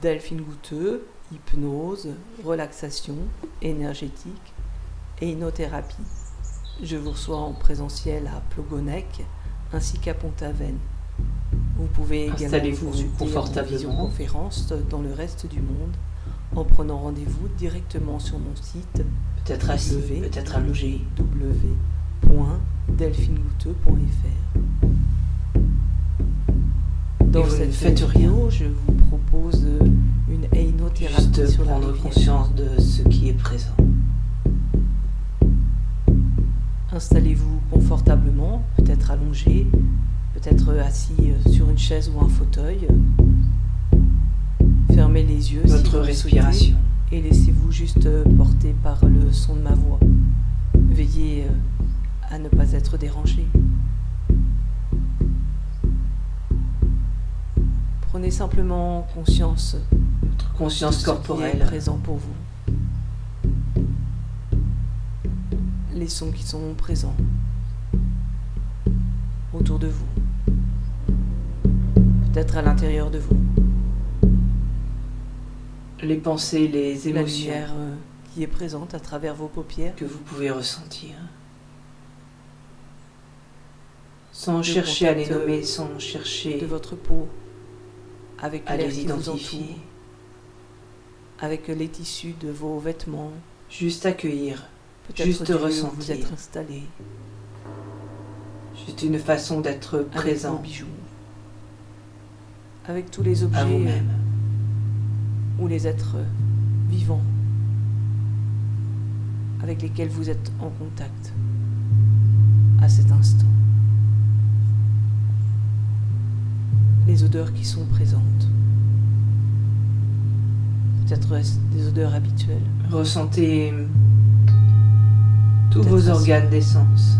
Delphine Gouteux, hypnose, relaxation énergétique et hypnothérapie. Je vous reçois en présentiel à Plogonec ainsi qu'à Pont-Aven. Vous pouvez également Installez-vous consulter en confortablement. visioconférence dans le reste du monde en prenant rendez-vous directement sur mon site Peut-être assis, peut-être allongé. www.delphinegouteux.fr. Dans vous ne cette faites vidéo, je vous propose une hypnothérapie Juste sur la prendre rivière. conscience de ce qui est présent. Installez-vous confortablement, peut-être allongé, peut-être assis sur une chaise ou un fauteuil. Fermez les yeux si Votre vous le respiration. souhaitez et laissez-vous juste porter par le son de ma voix. Veillez à ne pas être dérangé. Prenez simplement conscience Votre conscience de ce qui est corporelle. présent pour vous. Les sons qui sont présents autour de vous, peut-être à l'intérieur de vous, Les pensées, les la émotions lumière qui est présente à travers vos paupières, que vous pouvez ressentir. Sans Le chercher à les contact nommer, sans chercher de votre peau avec à l'air les qui vous identifier. entoure, avec les tissus de vos vêtements, Juste accueillir, peut-être juste du lieu où vous ressentir. êtes installé, Juste une façon d'être avec vos présent bijoux, avec tous les à objets vous-même. ou les êtres vivants avec lesquels vous êtes en contact à cet instant. Les odeurs qui sont présentes. Peut-être des odeurs habituelles. Ressentez tous Peut-être vos aussi organes d'essence.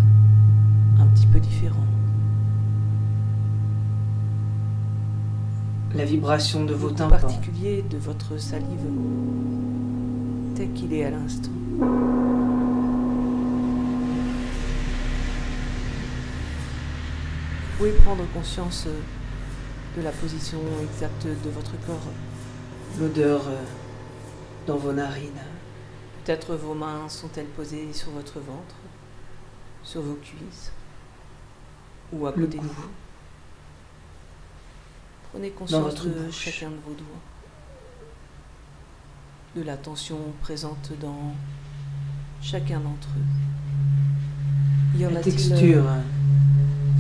un petit peu différents. La vibration de vos Le goût tympans. particulier de votre salive tel qu'il est à l'instant. Vous pouvez prendre conscience de la position exacte de votre corps. L'odeur dans vos narines. Peut-être vos mains sont-elles posées sur votre ventre, sur vos cuisses ou à Le côté de goût. vous. Prenez conscience votre de bouche. chacun de vos doigts, de la tension présente dans chacun d'entre eux. Y en La a-t-il texture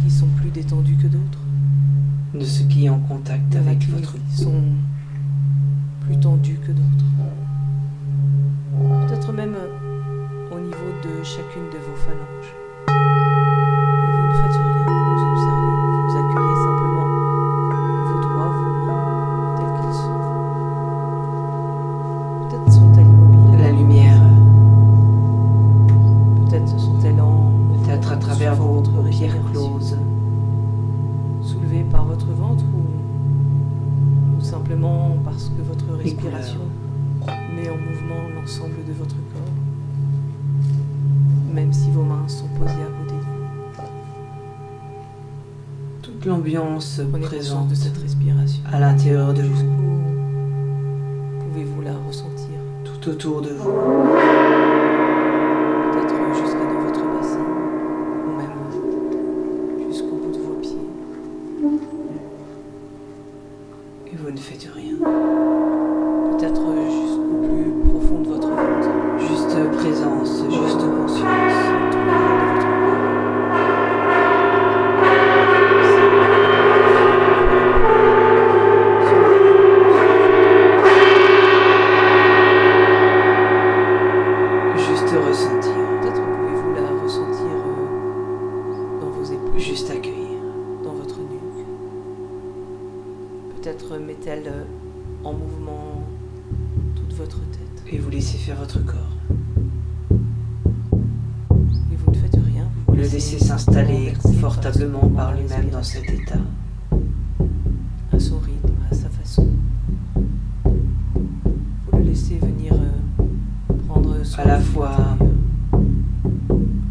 qui sont plus détendus que d'autres? de ce qui est en contact Y en a avec qui votre sont plus tendus que d'autres. Peut-être même au niveau de chacune de vos phalanges. Et vous ne faites rien, vous observez, vous accueillez simplement vos doigts, vos mains, tels qu'ils sont. Peut-être sont-elles immobiles, la lumière, peut-être sont-elles en peut-être à travers suivant vos votre paupières respiration, closes. soulevées par votre ventre ou simplement parce que votre Les respiration met en mouvement l'ensemble de votre corps, même si vos mains sont posées à côté de vous. Toute l'ambiance Prenez conscience présente de cette respiration. à l'intérieur de vous, Jusqu'où pouvez-vous la ressentir? tout autour de vous. Peut-être jusqu'à dans votre bassin, ou même jusqu'au bout de vos pieds. Et vous ne faites rien. Peut-être jusqu'au plus profond de votre ventre. Juste présence, juste conscience. Tout l'arrière de votre Juste ressentir, Peut-être pouvez-vous la ressentir dans vos épaules, juste accueillir. dans votre nuque. Peut-être met-elle en mouvement toute votre tête. Et vous laissez faire votre corps. Et vous ne faites rien. Vous le laissez s'installer renverser confortablement par la lui-même dans respiration, cet état. à son rythme, à sa façon. Vous le laissez venir prendre soin À la de vous fois l'intérieur,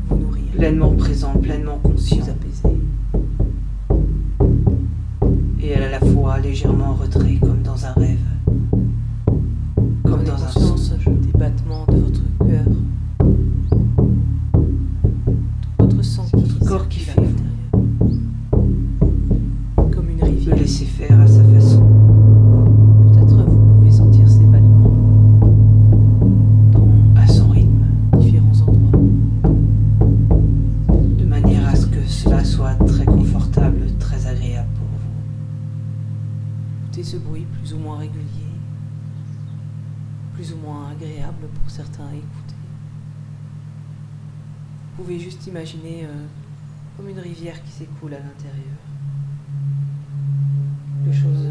vous nourrir, pleinement présent, pleinement conscient. vous apaiser. Et à la fois légèrement en retrait comme dans un rêve. faire à sa façon. Peut-être vous pouvez sentir ces battements À son rythme, dans différents endroits. de manière à ce que cela soit très confortable, très agréable pour vous. Écoutez ce bruit plus ou moins régulier, plus ou moins agréable pour certains à écouter. Vous pouvez juste imaginer comme une rivière qui s'écoule à l'intérieur. Quelque chose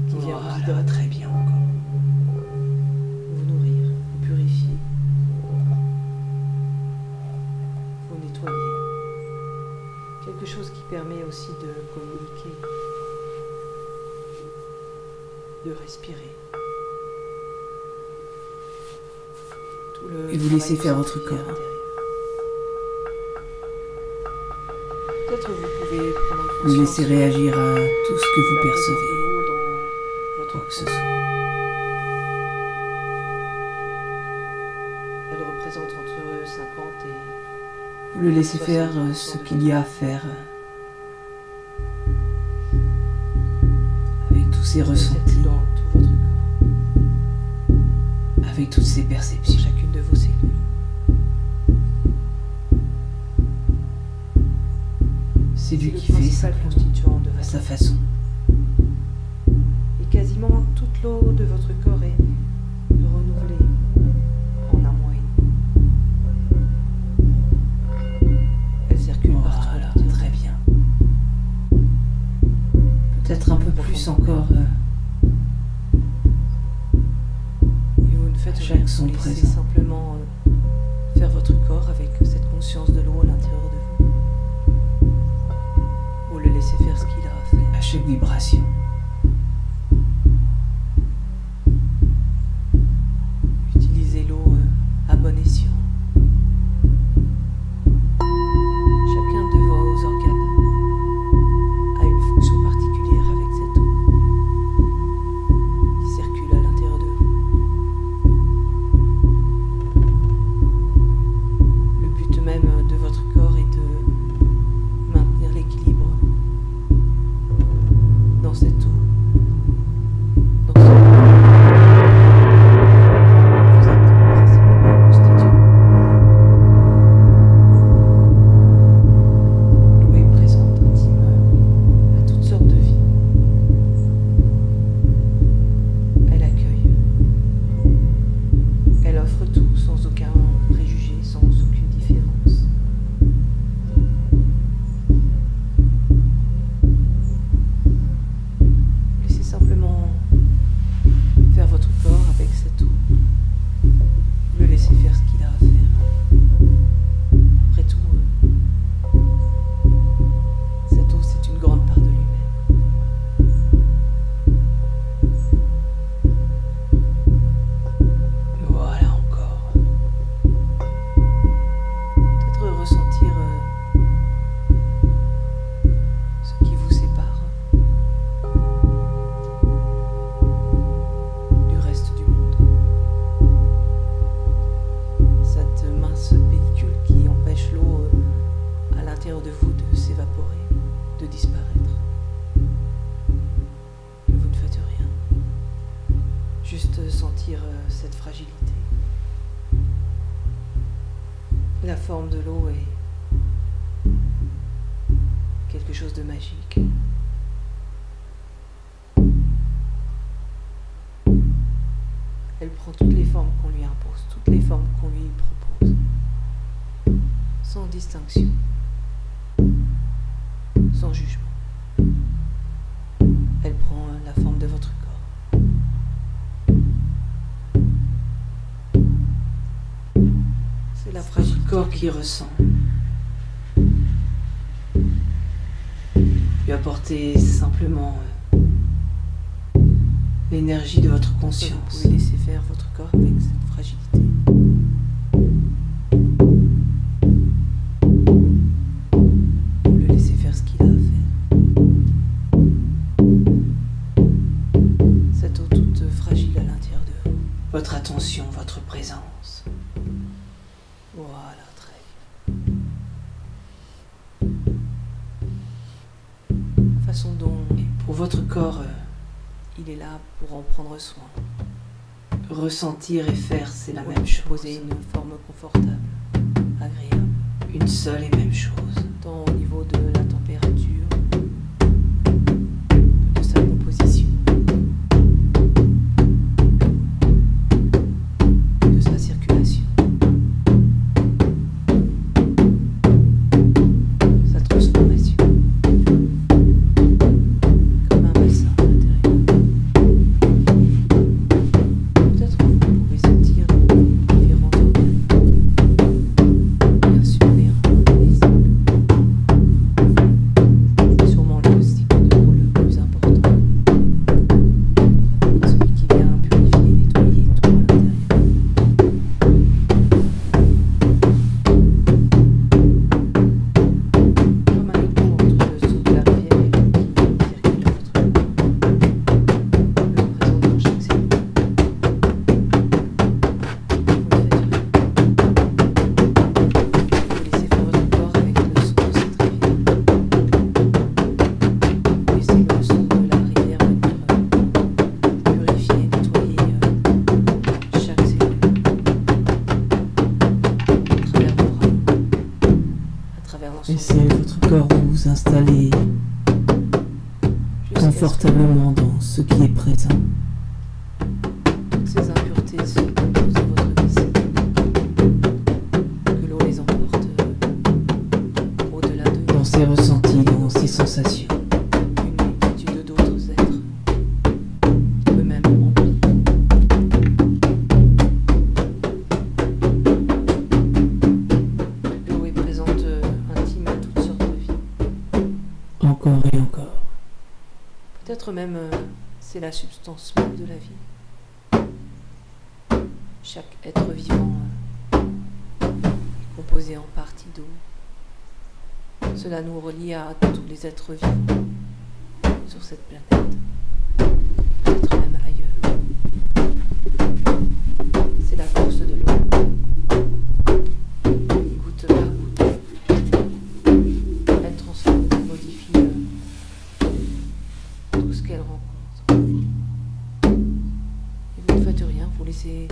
qui vient vous Voilà, hydrater, très bien encore. vous nourrir, vous purifier, vous nettoyer. Quelque chose qui permet aussi de communiquer, de respirer. Tout le Et vous laissez travail faire se votre fait à corps. l'intérieur. Peut-être vous pouvez prendre Vous conscience laissez réagir à tout ce que de vous la présence de percevez, l'eau dans votre quoi que ce corps. soit. Elle représente entre 50 et Vous le laissez faire 60% ce de qu'il y a à faire avec tous ces circule ressentis, dans tout votre corps, avec toutes ces dans perceptions. chacune de vos cellules. C'est lui le qui fait principal simplement constituant de à votre sa façon. Et quasiment toute l'eau de votre corps est renouvelée en un mois et demi. Elle circule partout à Voilà, l'intérieur. très bien. Peut-être un peu plus encore. Et vous ne faites À rien, chaque son vous laissez présent. simplement faire votre corps avec cette conscience de l'eau à l'intérieur de vous. Vous le laissez faire ce qu'il a à faire. À chaque vibration. Utilisez l'eau à bon escient. Chacun de vos organes a une fonction particulière avec cette eau qui circule à l'intérieur de vous. Le but même de votre corps est de maintenir l'équilibre dans cette eau, dans ce vous êtes principalement constitué. L'eau est présente, intime à toutes sortes de vies. Elle accueille. Elle offre tout sans aucun préjugé, sans aucune différence. Laissez simplement faire votre corps avec cette eau. Le laissez faire ce qu'il a à faire. Après tout, cette eau, c'est une grande part de lui-même. Voilà encore. Peut-être ressentir ce qui vous sépare du reste du monde. Cette mince pellicule qui empêche l'eau à l'intérieur de vous de s'évaporer, de disparaître. Que vous ne faites rien. Juste sentir cette fragilité. La forme de l'eau est quelque chose de magique. Elle prend toutes les formes qu'on lui impose, toutes les formes qu'on lui propose, sans distinction, sans jugement. Elle prend la forme de votre corps. C'est la Votre fragilité corps qui ressent. Lui apportez simplement l'énergie de votre Vous conscience. pouvez laisser faire votre corps avec cette fragilité. Vous le laissez faire ce qu'il a à faire. Cette eau toute fragile à l'intérieur de vous. Votre attention, votre présence. Voilà, très bien. La façon dont Pour votre corps, Il est là pour en prendre soin. ressentir et faire, c'est la Pour même lui chose. proposer une forme confortable, agréable, Une seule et même chose. tant au niveau de la température, que de sa composition, de sa circulation, sa transformation, comme un bassin à l'intérieur. Peut-être que vous pouvez sentir différents organes, bien sûr les reins, les os. C'est sûrement le cycle le plus important, celui qui vient purifier, nettoyer tout à l'intérieur. Comme un écho entre le son de la rivière et l'eau qui circule dans votre corps, le présent dans chaque cellule. Vous laissez faire votre corps avec le son de cette rivière. Laissez le son de la rivière venir purifier, nettoyer chaque cellule. À travers vos bras, à travers l'ensemble. Laissez votre corps vous installer Jusqu'à ce confortablement dans ce qui est présent. que toutes ces impuretés se déposent dans votre visage. Que l'eau les emporte au-delà de Dans ses ressentis, dans ses sensations. une multitude d'autres êtres, eux-mêmes remplis. L'eau est présente, intime à toutes sortes de vies. Encore et encore. Peut-être même c'est la substance même de la vie. Chaque être vivant est composé en partie d'eau. Cela nous relie à tous les êtres vivants sur cette planète, peut-être même ailleurs. C'est la force de l'eau. Goutte par goutte, elle transforme, elle modifie tout ce qu'elle rencontre. Et vous ne faites rien, vous laissez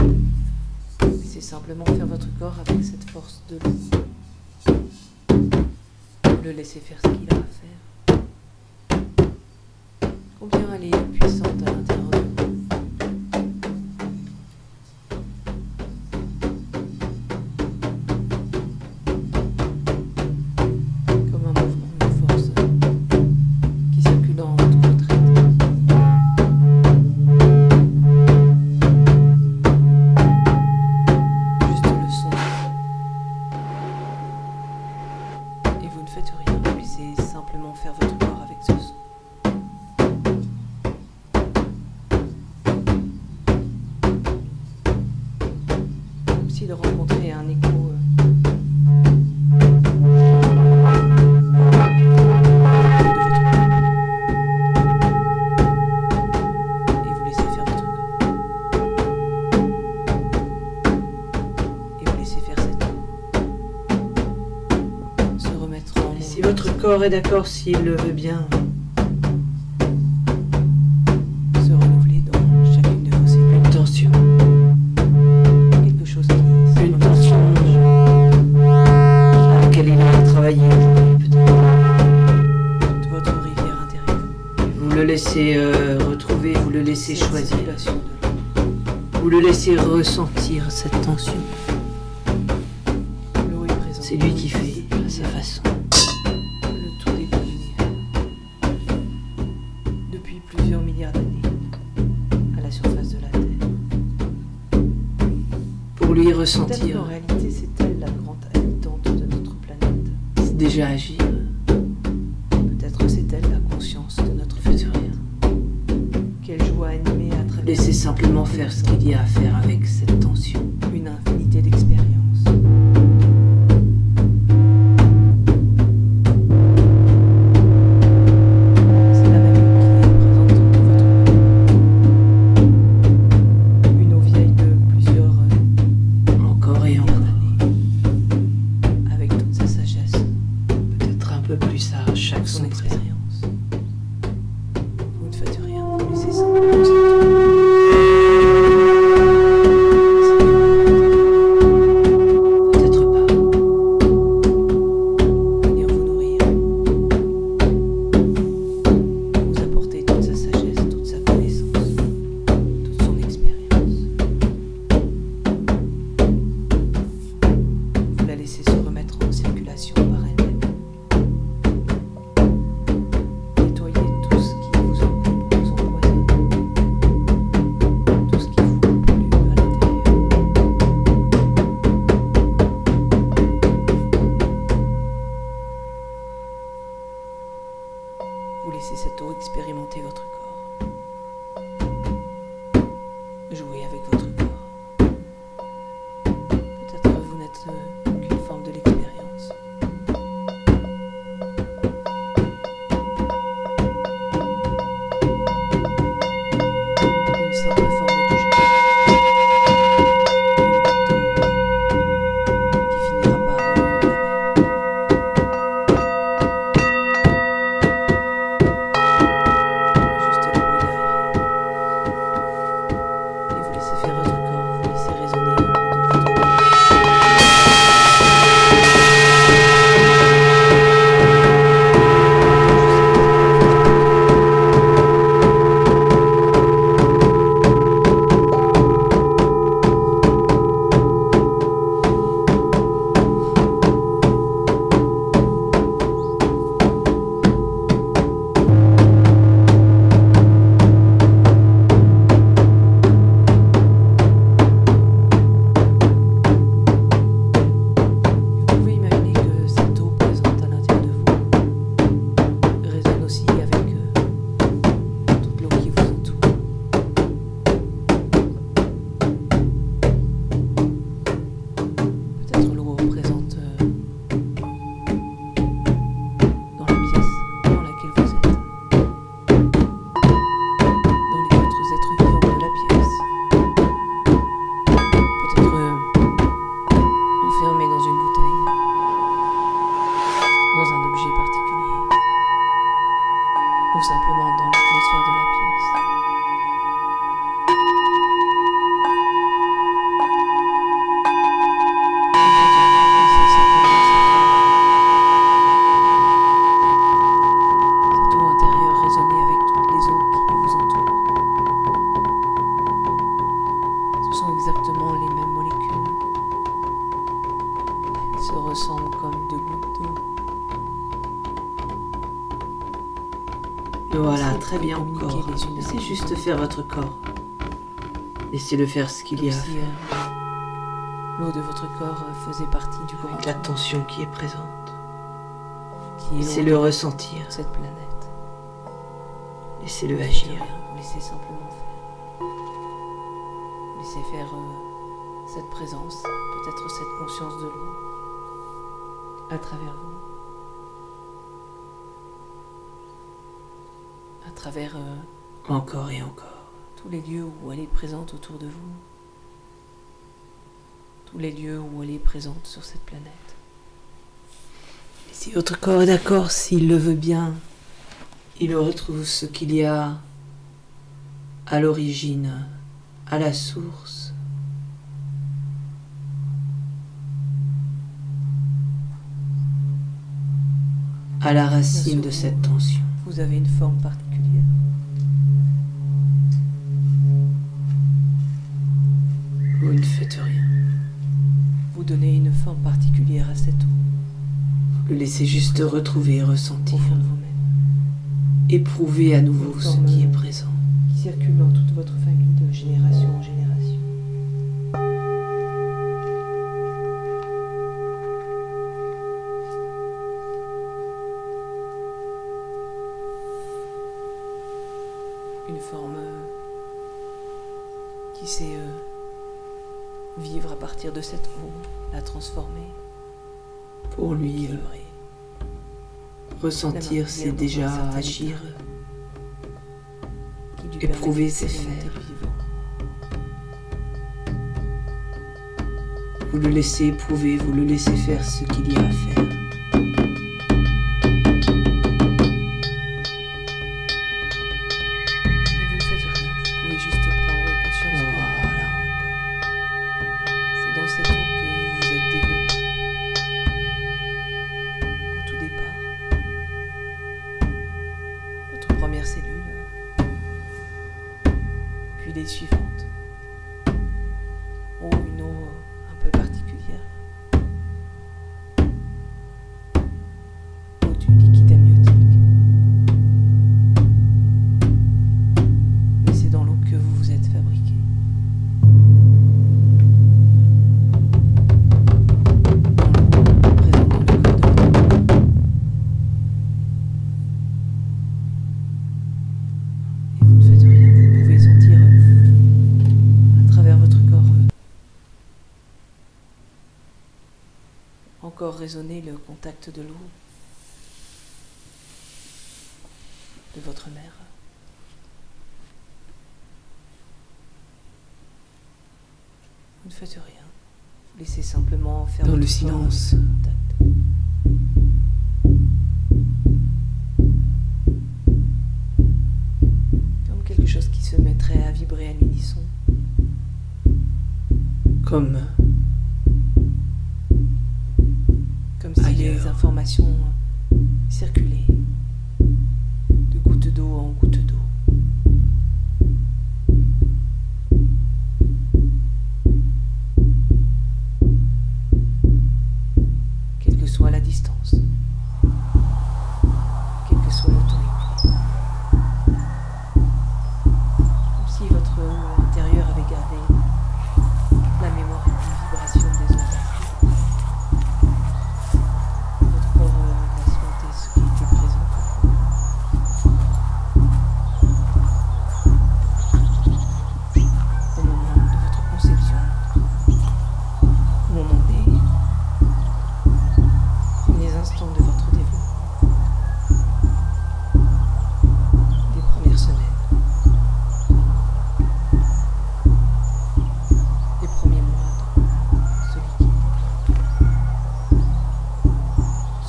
simplement faire votre corps avec cette force de l'eau. Vous le laissez faire ce qu'il a à faire. Combien elle est puissante à l'intérieur de vous. Comme un mouvement, une force qui circule dans tout votre être. Juste le son. Et vous ne faites rien, vous laissez simplement faire votre corps avec ce son. Comme s'il rencontrait un écho. Et vous laissez faire votre corps. Et vous laissez faire cette eau se remettre en Et si mouvement. votre corps est d'accord, s'il le veut bien, Se renouveler dans chacune de vos cellules. une tension. Quelque chose qui se Une remet tension à laquelle il a travaillé aujourd'hui, peut-être. toute votre rivière intérieure. Vous le laissez retrouver, vous le laissez Cette choisir. circulation de l'eau. Vous le laissez ressentir cette tension. L'eau est présente. C'est lui qui fait à sa façon. Le tout début de l'univers. Depuis plusieurs milliards d'années, à la surface de la Terre. Pour lui Peut-être ressentir, qu'en réalité, c'est elle la grande habitante de notre planète. c'est déjà agir. Peut-être c'est elle la conscience de notre futur. Qu'elle joue à animer à travers Laissez simplement faire ce qu'il y a à faire avec cette tension. une infinité d'expériences. C'est la même eau qui est présente dans votre corps. Une eau vieille de plusieurs Encore et milliards encore. d'années, avec toute sa sagesse, Peut-être un peu plus à chaque son son présent. expérience. reconnaissant pour cette Peut-être pas. venir vous nourrir, vous apporter toute sa sagesse, toute sa connaissance, toute son expérience. Vous la laissez se remettre en circulation par elle-même. Nettoyez tout ce qui vous encombre, vous empoisonne, tout ce qui vous pollue à l'intérieur. Vous laissez cette eau expérimenter votre corps. Jouez avec votre corps. Peut-être vous n'êtes qu'une forme de l'expérience. Une simple forme du jeu. Une goutte d'eau qui finira par rejoindre la mer. Juste le bruit de la rivière. Et vous laissez faire votre corps, vous laissez résonner autour de votre corps. Vous pouvez imaginer que cette eau présente à l'intérieur de vous résonne aussi avec toute l'eau qui vous entoure. Peut-être l'eau présente dans la pièce dans laquelle vous êtes, dans les autres êtres vivants de la pièce. Peut-être enfermé dans une bouteille, dans un objet particulier, ou simplement dans l'atmosphère de la pièce. Laissez simplement cette eau intérieure résonner avec toutes les eaux qui vous entourent. Ce sont exactement les mêmes molécules. Elles se ressemblent comme deux gouttes d'eau. Voilà, Laissez très bien communiquer encore. les unes Laissez avec juste les autres. faire votre corps. Laissez-le faire ce qu'il y a à Comme si, faire. l'eau de votre corps faisait partie du grand Avec la tension qui est présente. qui est Laissez-le l'eau ressentir. de cette planète. Laissez-le Vous agir. faites rien, vous laissez simplement faire. Vous laissez faire cette présence, peut-être cette conscience de l'eau, à travers vous. À travers Encore et encore. tous les lieux où elle est présente autour de vous. Tous les lieux où elle est présente sur cette planète. Et si votre corps est d'accord, s'il le veut bien, il retrouve ce qu'il y a à l'origine, à la source. À la racine de cette tension. Vous avez une forme particulière. Vous ne faites rien. Vous donnez une forme particulière à cette eau, Le laissez juste retrouver, ressentir, au fond de vous-même, éprouver à nouveau ce qui est présent. qui circule dans toute votre famille de génération en génération. Une forme qui sait vivre à partir de cette eau, la transformer, Pour lui, équilibrer. ressentir, c'est déjà agir. Qui lui Éprouver, permet c'est d'expérimenter faire. le vivant. Vous le laissez éprouver, vous le laissez faire ce qu'il y a à faire. Et vous ne faites rien. les suivantes. Oh, une eau un peu particulière. Eau du liquide amniotique. Mais c'est dans l'eau que vous vous êtes fabriqué. Encore résonner le contact de l'eau de votre mère. Vous ne faites rien. Vous laissez simplement faire Dans votre le silence. contact. Comme quelque chose qui se mettrait à vibrer à l'unisson. Comme si ailleurs. les informations circulaient de goutte d'eau en goutte d'eau. Quelle que soit la distance, quel que soit le temps écoulé. Comme si votre eau intérieure avait gardé la mémoire et les vibrations des eaux passées. Votre corps laisse monter ce qui était présent pour vous. Au moment de votre conception, au moment des instants de votre développement, des premières semaines, des premiers mois de ce liquide.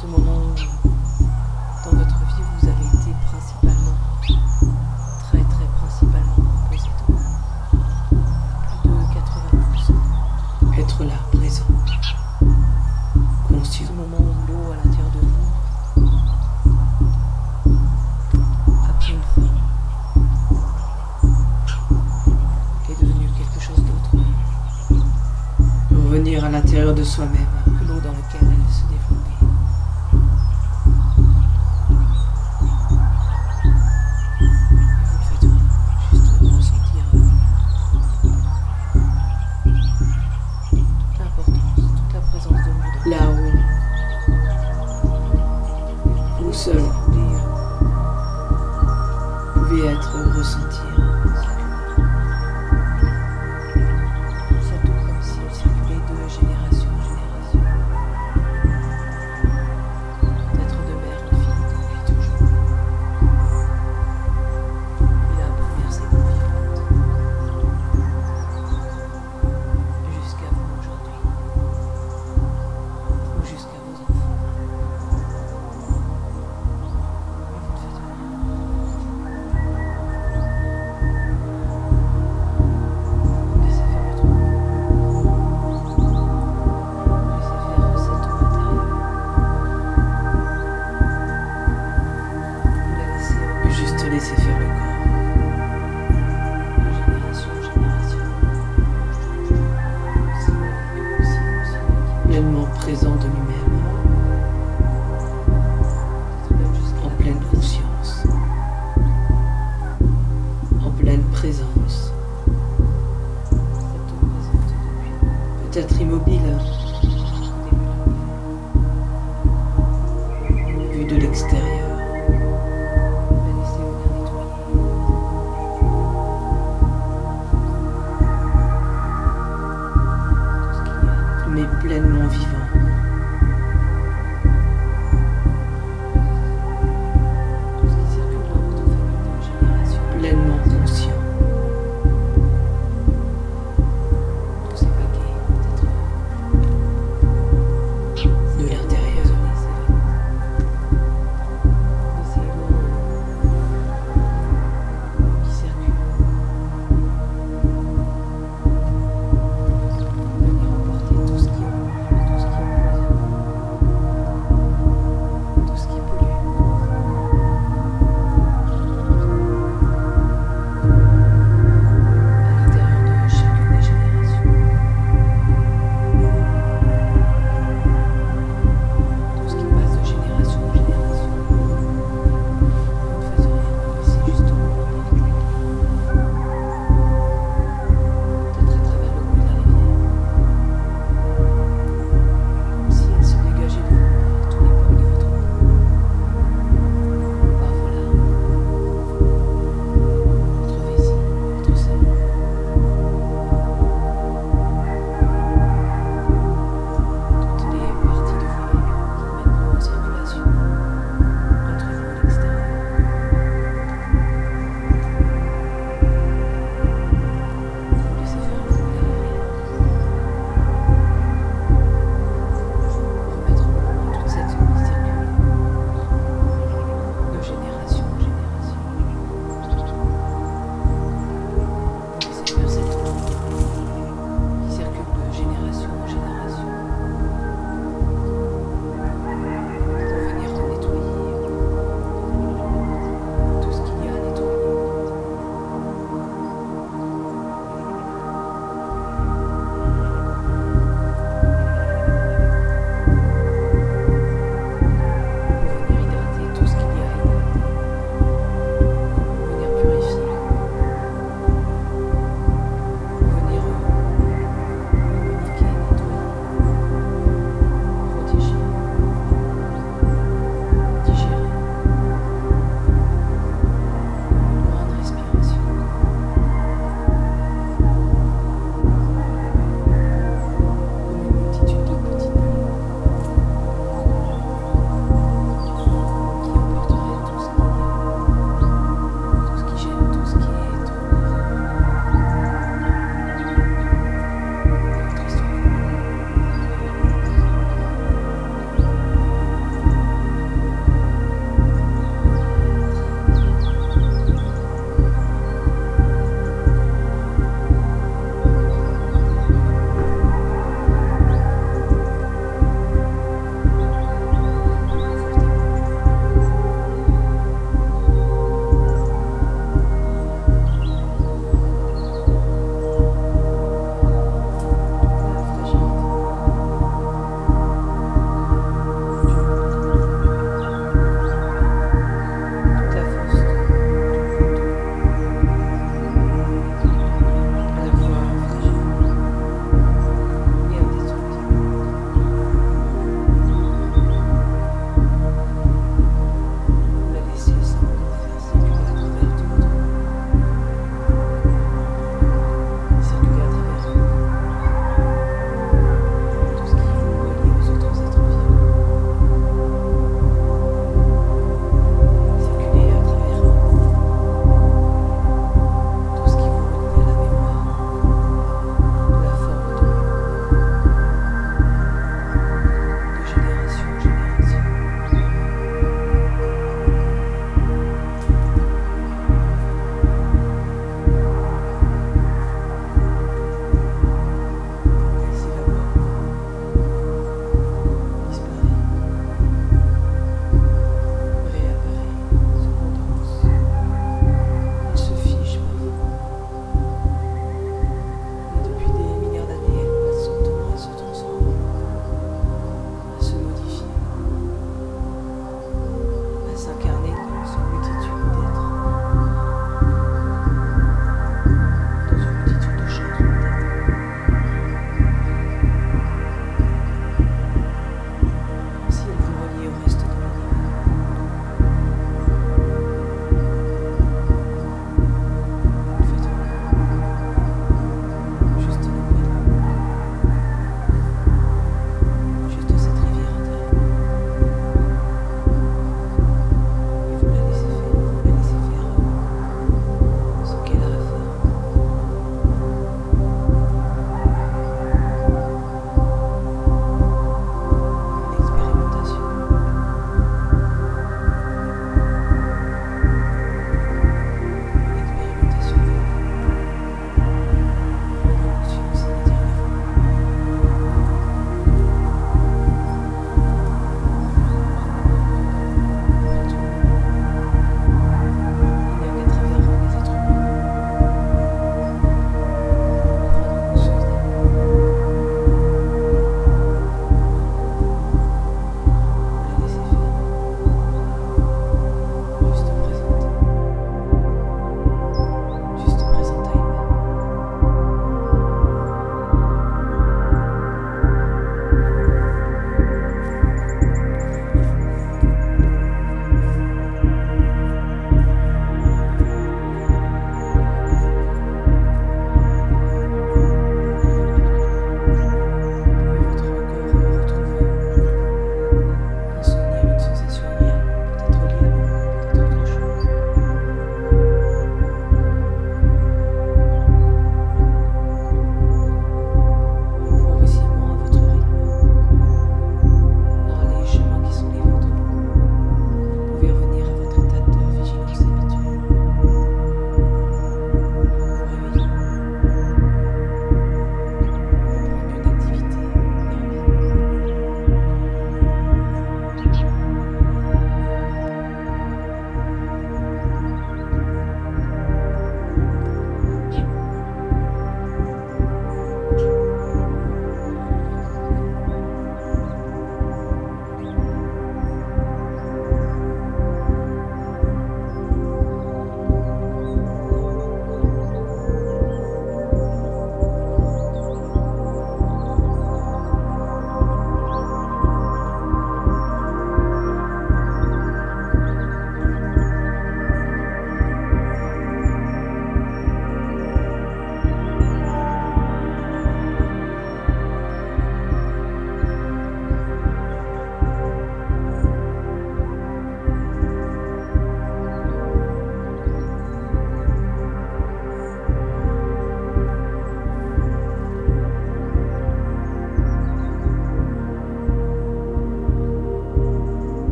Ce moment où, dans votre vie, vous avez été principalement, très principalement composé d'eau. Plus de 80%. être là, présent, conscient. Ce moment où l'eau à l'intérieur de vous a pris une forme, est devenue quelque chose d'autre Revenir à l'intérieur de soi-même. que l'eau dans laquelle elle se développait. Et vous ne faites rien, juste ressentir toute l'importance, toute la présence de l'eau. Là où seul pouvait être ressentir. C'est tout comme si elle circulait de génération en génération. D'être de mère en fille depuis toujours. Et la première séquence vivante. Jusqu'à vous aujourd'hui. Ou jusqu'à vos enfants. Et vous ne faites rien. Laissez faire votre corps. Laissez faire cette eau intérieure. Vous la laissez Juste laisser faire le corps. de génération en génération. Aussi, Pleinement présent de lui-même. peut-être même jusqu'à En la pleine fin. conscience. En pleine présence. Cette eau présente depuis Peut-être immobile,